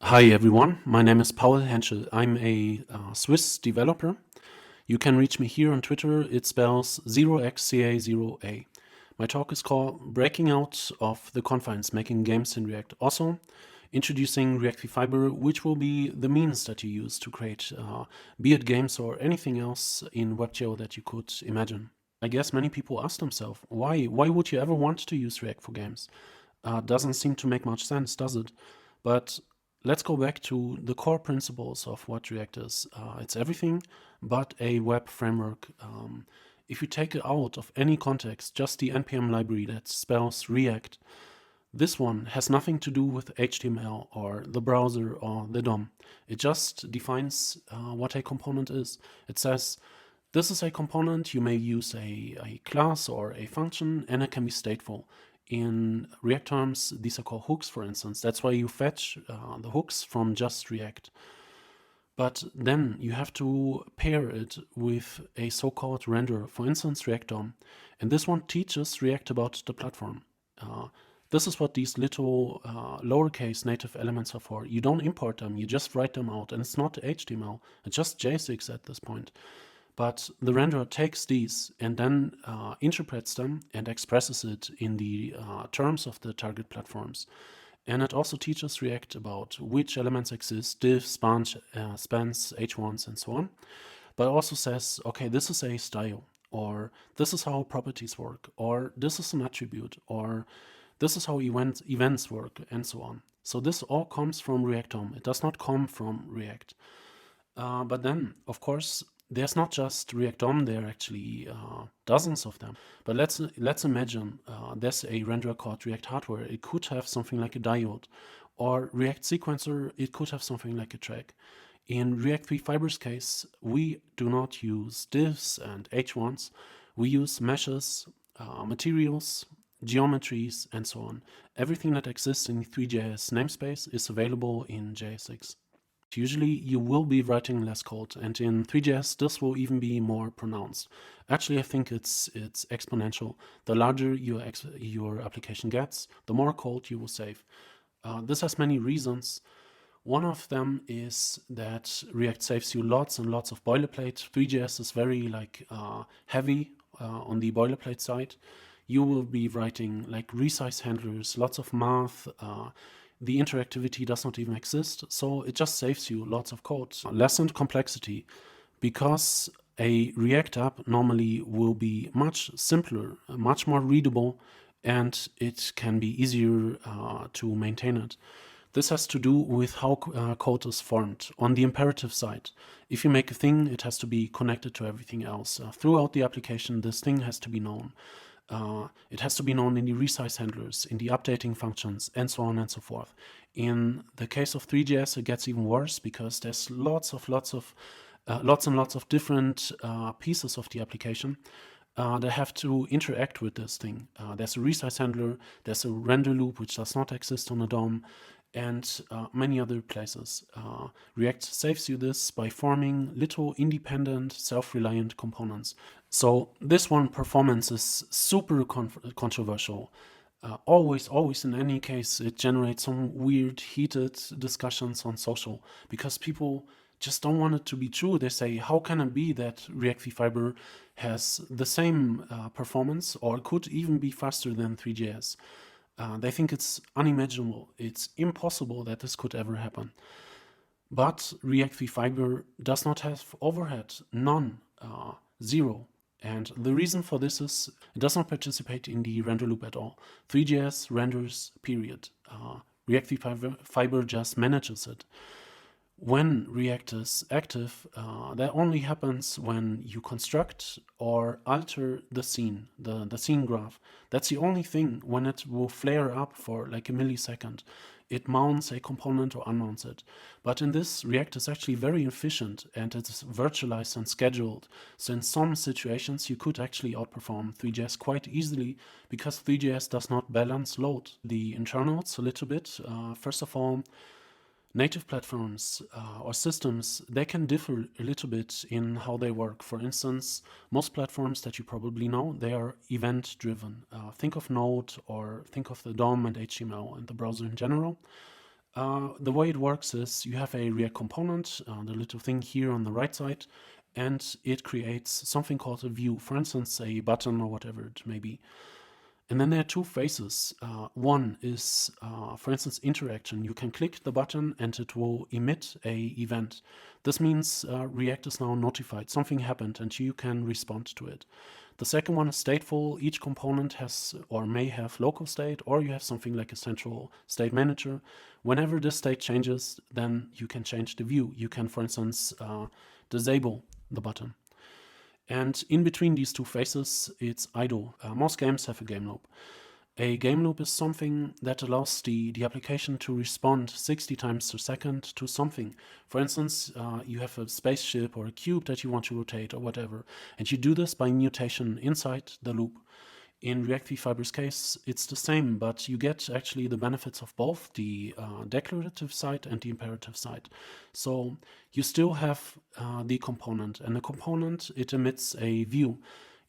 Hi everyone, my name is Paul Henschel. I'm a Swiss developer. You can reach me here on Twitter. It spells 0xCA0A. My talk is called Breaking Out of the Confines, Making Games in React. Also, introducing React Fiber, which will be the means that you use to create, be it games or anything else in WebGL that you could imagine. I guess many people ask themselves, why would you ever want to use React for games? Doesn't seem to make much sense, does it? But let's go back to the core principles of what React is. It's everything but a web framework. If you take it out of any context, just the npm library that spells React, this one has nothing to do with HTML or the browser or the DOM. It just defines what a component is. It says, this is a component, you may use a class or a function, and it can be stateful. In React terms, these are called hooks, for instance. That's why you fetch the hooks from just React. But then you have to pair it with a so-called renderer, for instance, React DOM. And this one teaches React about the platform. This is what these little lowercase native elements are for. You don't import them, you just write them out. And it's not HTML, it's just JSX at this point. But the renderer takes these and then interprets them and expresses it in the terms of the target platforms. And it also teaches React about which elements exist, divs, spans, h1s, and so on. But also says, okay, this is a style, or this is how properties work, or this is an attribute, or this is how events work, and so on. So this all comes from React DOM. It does not come from React. But then, of course, there's not just React DOM, there are actually dozens of them. But let's imagine there's a renderer called React Hardware. It could have something like a diode. Or React Sequencer, it could have something like a track. In React Fiber's case, we do not use divs and h1s. We use meshes, materials, geometries, and so on. Everything that exists in the three.js namespace is available in JSX. Usually you will be writing less code, and in three.js this will even be more pronounced. Actually, I think it's exponential. The larger your application gets, the more code you will save. This has many reasons. One of them is that React saves you lots and lots of boilerplate. Three.js is very heavy on the boilerplate side. You will be writing like resize handlers, lots of math. The interactivity does not even exist, so it just saves you lots of code. Lessened complexity, because a React app normally will be much simpler, much more readable, and it can be easier to maintain it. This has to do with how code is formed. On the imperative side, if you make a thing, it has to be connected to everything else. Throughout the application, this thing has to be known. It has to be known in the resize handlers, in the updating functions, and so on and so forth. In the case of three.js, it gets even worse because there's lots and lots of different pieces of the application that have to interact with this thing. There's a resize handler, there's a render loop which does not exist on a DOM, and many other places. React saves you this by forming little independent, self-reliant components. So this one performance is super controversial. Always in any case, it generates some weird, heated discussions on social because people just don't want it to be true. They say, how can it be that React Fiber has the same performance or could even be faster than three.js? They think it's unimaginable. It's impossible that this could ever happen. But React Fiber does not have overhead, none, zero. And the reason for this is it does not participate in the render loop at all. three.js renders, period. React Fiber just manages it. When React is active, that only happens when you construct or alter the scene, the scene graph. That's the only thing when it will flare up for like a millisecond. It mounts a component or unmounts it. But in this, React is actually very efficient and it's virtualized and scheduled. So in some situations, you could actually outperform three.js quite easily because three.js does not balance load. The internals a little bit. First of all, native platforms or systems, they can differ a little bit in how they work. For instance, most platforms that you probably know, they are event-driven. Think of Node or think of the DOM and HTML and the browser in general. The way it works is you have a React component, the little thing here on the right side, and it creates something called a view, for instance, a button or whatever it may be. And then there are two phases. One is, for instance, interaction. You can click the button and it will emit a event. This means React is now notified. Something happened and you can respond to it. The second one is stateful. Each component has or may have local state, or you have something like a central state manager. Whenever this state changes, then you can change the view. You can, for instance, disable the button. And in between these two phases, it's idle. Most games have a game loop. A game loop is something that allows the application to respond 60 times per second to something. For instance, you have a spaceship or a cube that you want to rotate or whatever, and you do this by mutation inside the loop. In React Fiber's case, it's the same, but you get actually the benefits of both the declarative side and the imperative side. So you still have the component, and the component, it emits a view.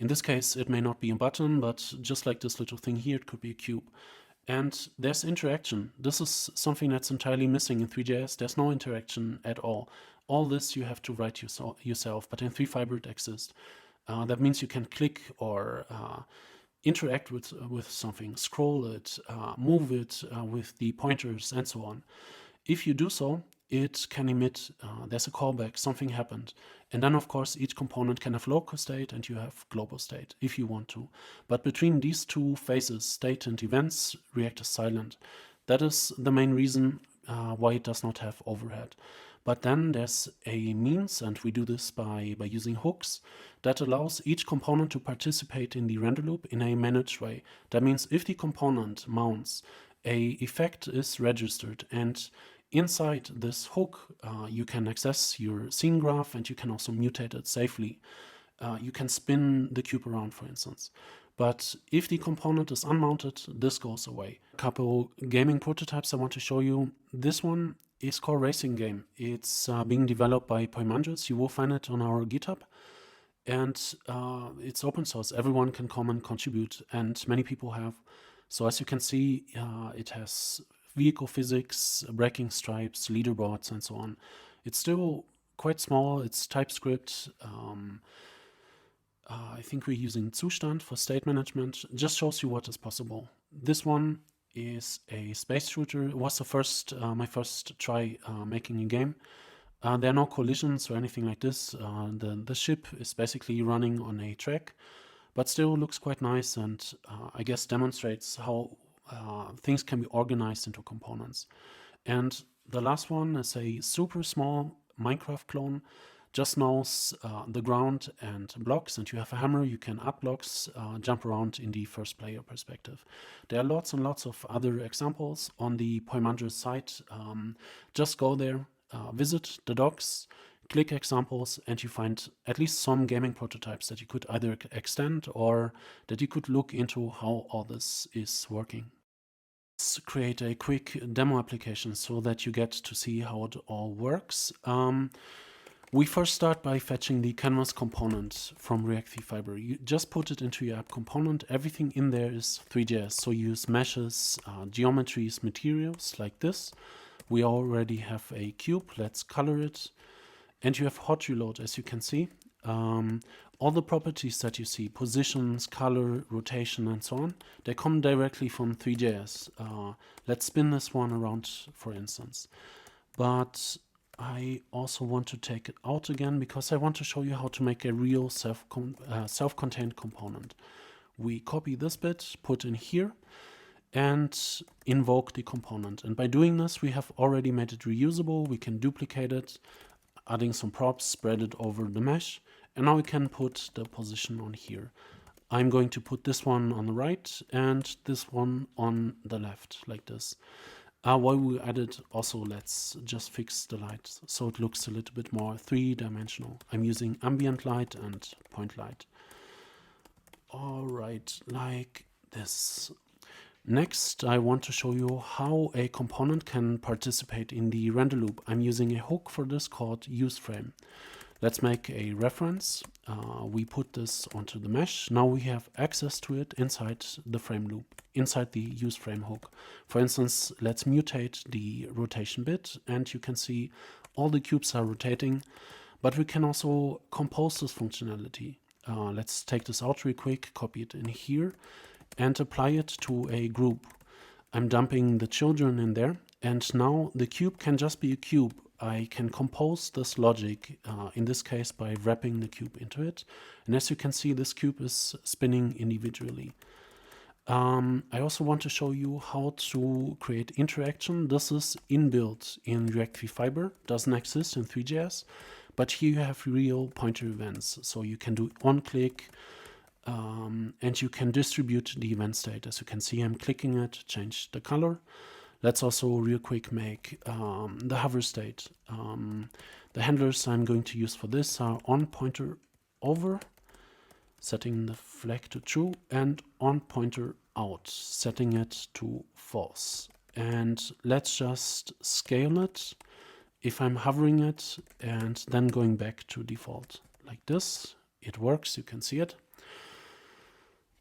In this case, it may not be a button, but just like this little thing here, it could be a cube. And there's interaction. This is something that's entirely missing in three.js. There's no interaction at all. All this you have to write yourself, but in three.fiber it exists. That means you can click or interact with something, scroll it, move it with the pointers and so on. If you do so, it can emit, there's a callback, something happened. And then of course each component can have local state and you have global state if you want to. But between these two phases, state and events, React is silent. That is the main reason why it does not have overhead. But then there's a means, and we do this by using hooks, that allows each component to participate in the render loop in a managed way. That means if the component mounts, a effect is registered, and inside this hook, you can access your scene graph and you can also mutate it safely. You can spin the cube around, for instance. But if the component is unmounted, this goes away. A couple gaming prototypes I want to show you. This one is called Racing Game. It's being developed by Poimandres. You will find it on our GitHub. And it's open source. Everyone can come and contribute, and many people have. So as you can see, it has vehicle physics, braking stripes, leaderboards, and so on. It's still quite small. It's TypeScript. I think we're using Zustand for state management. Just shows you what is possible. This one is a space shooter. It was my first try making a game. There are no collisions or anything like this. The ship is basically running on a track, but still looks quite nice, and I guess demonstrates how things can be organized into components. And the last one is a super small Minecraft clone. Just knows the ground and blocks, and you have a hammer, you can up blocks, jump around in the first player perspective. There are lots and lots of other examples on the Poimandres site. Just go there, visit the docs, click examples, and you find at least some gaming prototypes that you could either extend or that you could look into how all this is working. Let's create a quick demo application so that you get to see how it all works. We first start by fetching the canvas component from React Fiber. You just put it into your app component. Everything in there is three.js. So you use meshes, geometries, materials like this. We already have a cube. Let's color it. And you have hot reload, as you can see. All the properties that you see, positions, color, rotation, and so on, they come directly from three.js. Let's spin this one around, for instance. But I also want to take it out again because I want to show you how to make a real self-contained component. We copy this bit, put in here, and invoke the component. And by doing this, we have already made it reusable. We can duplicate it, adding some props, spread it over the mesh, and now we can put the position on here. I'm going to put this one on the right and this one on the left, like this. While we added, also let's just fix the light so it looks a little bit more three-dimensional. I'm using ambient light and point light. All right, like this. Next, I want to show you how a component can participate in the render loop. I'm using a hook for this called useFrame. Let's make a reference. We put this onto the mesh. Now we have access to it inside the frame loop, inside the use frame hook. For instance, let's mutate the rotation bit, and you can see all the cubes are rotating, but we can also compose this functionality. Let's take this out real quick, copy it in here, and apply it to a group. I'm dumping the children in there, and now the cube can just be a cube. I can compose this logic, in this case by wrapping the cube into it. And as you can see, this cube is spinning individually. I also want to show you how to create interaction. This is inbuilt in React Fiber, doesn't exist in three.js, but here you have real pointer events. So you can do on-click, and you can distribute the event state. As you can see, I'm clicking it, change the color. Let's also real quick make the hover state. The handlers I'm going to use for this are on pointer over, setting the flag to true, and on pointer out, setting it to false. And let's just scale it if I'm hovering it and then going back to default like this. It works, you can see it.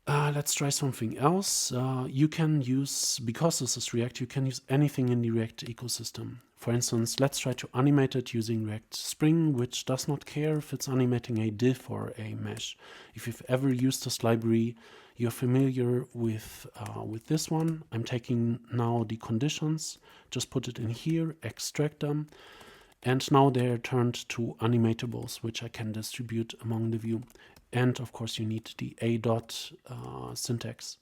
Let's try something else. You can use, because this is React, you can use anything in the React ecosystem. For instance, let's try to animate it using React Spring, which does not care if it's animating a div or a mesh. If you've ever used this library, you're familiar with this one. I'm taking now the conditions, just put it in here, extract them, and now they're turned to animatables, which I can distribute among the view. And of course you need the a dot syntax,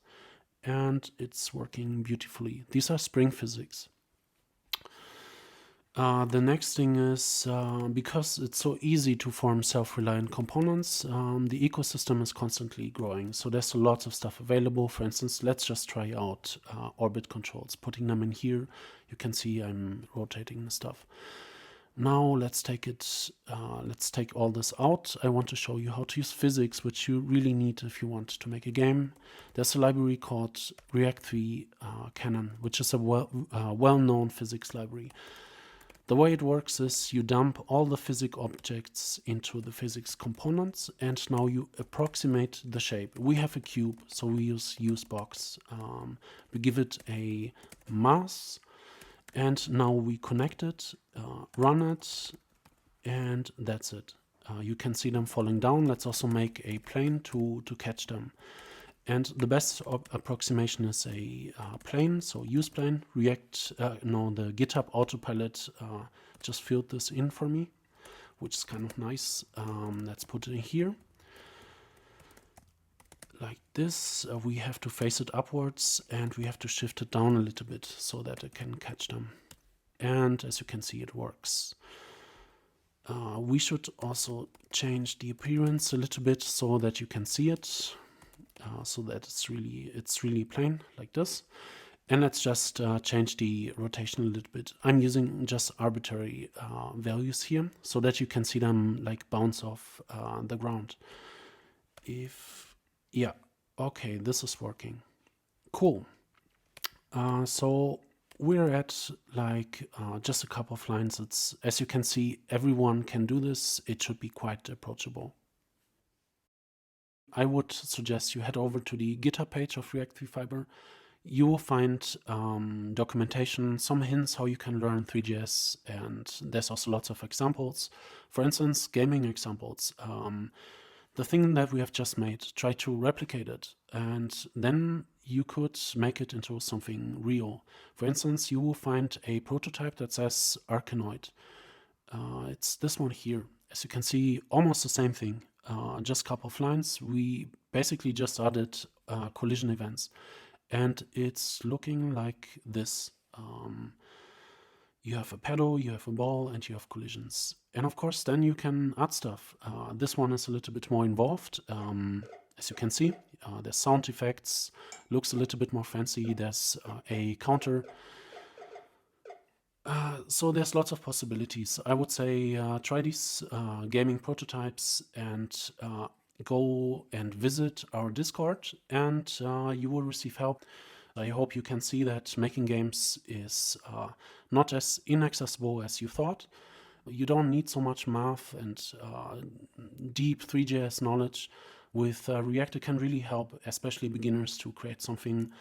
and it's working beautifully. These are Spring physics. The next thing is, because it's so easy to form self-reliant components, the ecosystem is constantly growing. So there's a lot of stuff available. For instance, let's just try out orbit controls, putting them in here. You can see I'm rotating the stuff. Now let's take all this out. I want to show you how to use physics, which you really need if you want to make a game. There's a library called RF21, which is a well-known physics library. The way it works is you dump all the physics objects into the physics components, and now you approximate the shape. We have a cube, so we use usebox. We give it a mass, and now we connect it, run it, and that's it. You can see them falling down. Let's also make a plane to catch them. And the best approximation is a plane, so use plane. The GitHub autopilot just filled this in for me, which is kind of nice. Let's put it in here. Like this, we have to face it upwards, and we have to shift it down a little bit so that it can catch them. And as you can see, it works. We should also change the appearance a little bit so that you can see it, so that it's really plain like this. And let's just change the rotation a little bit. I'm using just arbitrary values here so that you can see them like bounce off the ground. Yeah, okay, this is working. Cool. So we're at like just a couple of lines. It's, as you can see, everyone can do this. It should be quite approachable. I would suggest you head over to the GitHub page of React Fiber. You will find documentation, some hints how you can learn three.js, and there's also lots of examples. For instance, gaming examples. The thing that we have just made, try to replicate it, and then you could make it into something real. For instance, you will find a prototype that says Arkanoid. It's this one here. As you can see, almost the same thing, just a couple of lines. We basically just added collision events, and it's looking like this. You have a pedal, you have a ball, and you have collisions. And of course, then you can add stuff. This one is a little bit more involved. As you can see, there's sound effects, looks a little bit more fancy. There's a counter. So there's lots of possibilities. I would say try these gaming prototypes and go and visit our Discord, and you will receive help. I hope you can see that making games is not as inaccessible as you thought. You don't need so much math and deep three.js knowledge. With React, it can really help, especially beginners, to create something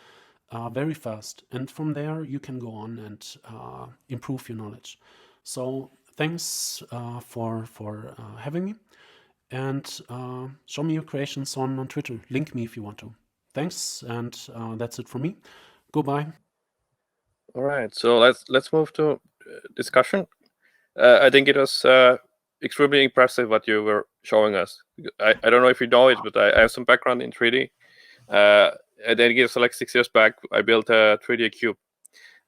very fast. And from there, you can go on and improve your knowledge. So thanks for having me. And show me your creations on Twitter. Link me if you want to. Thanks, and that's it for me. Goodbye. All right, so let's move to discussion. I think it was extremely impressive what you were showing us. I don't know if you know it, but I have some background in 3D. And then it was like 6 years back, I built a 3D cube.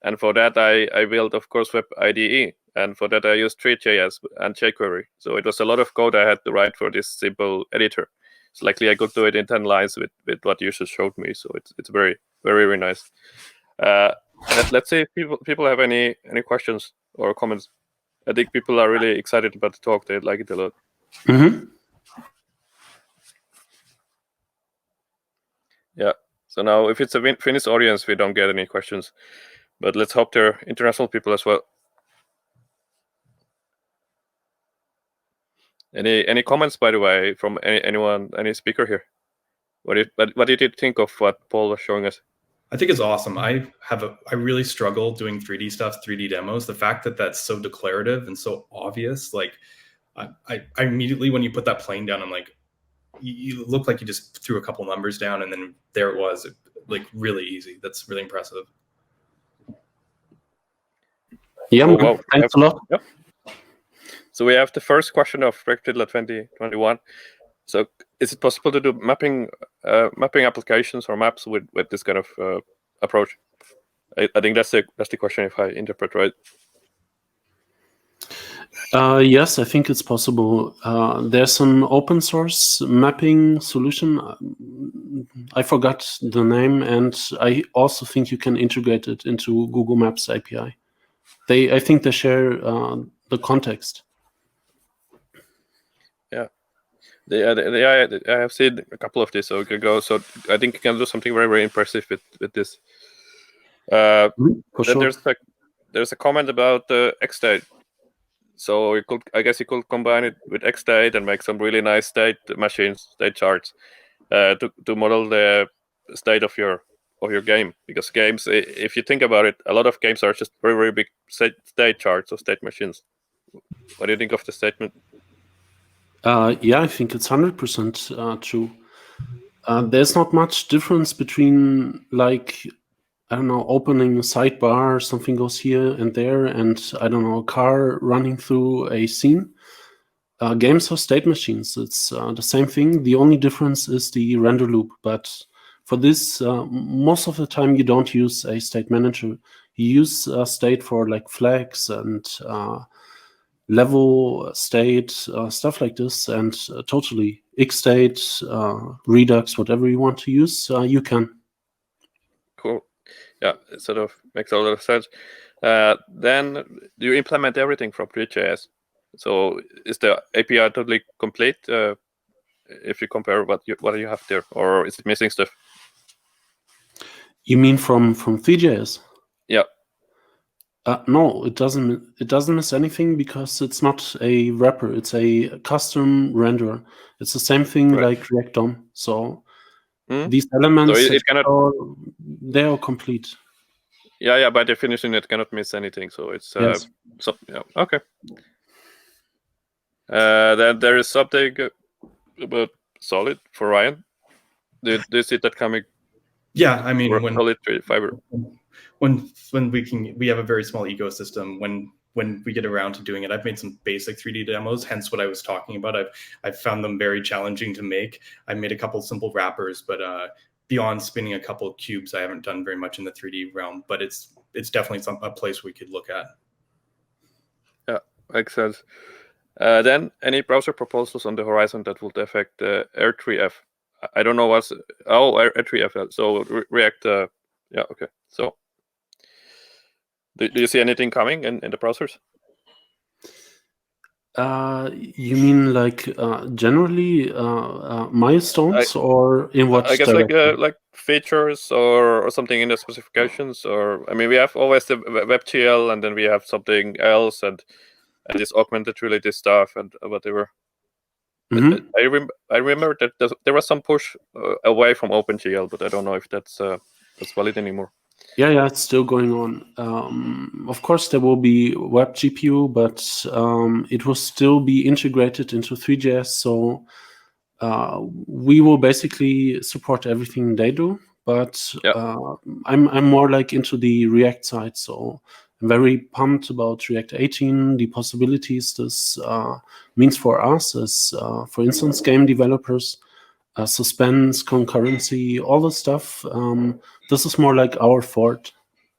And for that, I built, of course, Web IDE. And for that, I used three.js and jQuery. So it was a lot of code I had to write for this simple editor. So likely I could do it in 10 lines with what you just showed me. So it's very, very, very nice. Let's see if people have any questions or comments. I think people are really excited about the talk. They like it a lot. Mm-hmm. Yeah. So now, if it's a Finnish audience, we don't get any questions. But let's hope there are international people as well. Any comments, by the way, from anyone, any speaker here? What did you think of what Paul was showing us? I think it's awesome. I really struggle doing 3D stuff, 3D demos. The fact that that's so declarative and so obvious, like I immediately, when you put that plane down, I'm like, you look like you just threw a couple numbers down and then there it was, like really easy. That's really impressive. Yeah, wow. Thanks a lot. Yep. So we have the first question of Rectidla 2021. So is it possible to do mapping applications or maps with this kind of approach? I think that's the question, if I interpret right. Yes, I think it's possible. There's an open source mapping solution. I forgot the name, and I also think you can integrate it into Google Maps API. I think they share the context. Yeah. I have seen a couple of these so I think you can do something very, very impressive with this. For sure. There's a comment about XState. So I guess you could combine it with XState and make some really nice state machines, state charts, to model the state of your game. Because games, if you think about it, a lot of games are just very, very big state charts or state machines. What do you think of the statement? Yeah, I think it's 100% true. There's not much difference between, like, I don't know, opening a sidebar, something goes here and there, and I don't know, a car running through a scene. Games are state machines. It's the same thing. The only difference is the render loop. But for this, most of the time you don't use a state manager. You use a state for like flags and level state, stuff like this, and totally XState, Redux, whatever you want to use, you can. Cool. Yeah, it sort of makes a lot of sense. Then do you implement everything from three.js? So is the API totally complete if you compare what you have there, or is it missing stuff? You mean from three.js? Yeah. No, it doesn't. It doesn't miss anything because it's not a wrapper. It's a custom renderer. It's the same thing like React DOM. So these elements, so it cannot. They are complete. Yeah. By definition, it cannot miss anything. So it's yes. So yeah. Okay. Then there is something about Solid for Ryan. Do you see that coming? Yeah, I mean, when Solid fiber. When we have a very small ecosystem. When we get around to doing it, I've made some basic 3D demos. Hence, what I was talking about. I've found them very challenging to make. I made a couple simple wrappers, but beyond spinning a couple of cubes, I haven't done very much in the 3D realm. But it's definitely a place we could look at. Yeah, makes sense. Then any browser proposals on the horizon that would affect R3F? I don't know what's R3F. So React. Yeah. Okay. So. Do you see anything coming in the browsers? You mean like generally milestones, or in what? I guess direction? like features or something in the specifications, or I mean we have always the WebGL and then we have something else, and and this augmented reality stuff and whatever. Mhm. I remember that there was some push away from OpenGL, but I don't know if that's valid anymore. Yeah, it's still going on. Of course, there will be web GPU, but it will still be integrated into three.js. So we will basically support everything they do. But I'm more like into the React side, so I'm very pumped about React 18, the possibilities this means for us as, for instance, game developers. Suspense, concurrency, all the stuff. This is more like our fort.